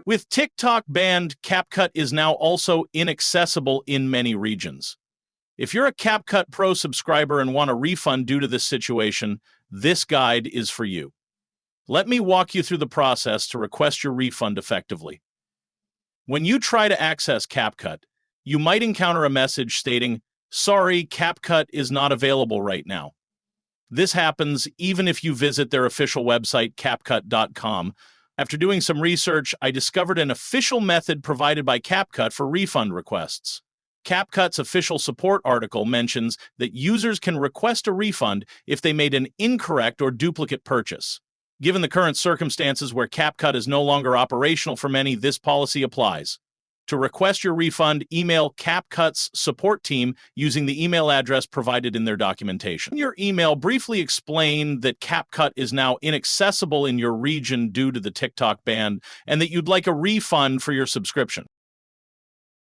With TikTok banned, CapCut is now also inaccessible in many regions. If you're a CapCut Pro subscriber and want a refund due to this situation, this guide is for you. Let me walk you through the process to request your refund effectively. When you try to access CapCut, you might encounter a message stating, "Sorry, CapCut is not available right now." This happens even if you visit their official website, CapCut.com. After doing some research, I discovered an official method provided by CapCut for refund requests. CapCut's official support article mentions that users can request a refund if they made an incorrect or duplicate purchase. Given the current circumstances where CapCut is no longer operational for many, this policy applies. To request your refund, email CapCut's support team using the email address provided in their documentation. In your email, briefly explain that CapCut is now inaccessible in your region due to the TikTok ban and that you'd like a refund for your subscription.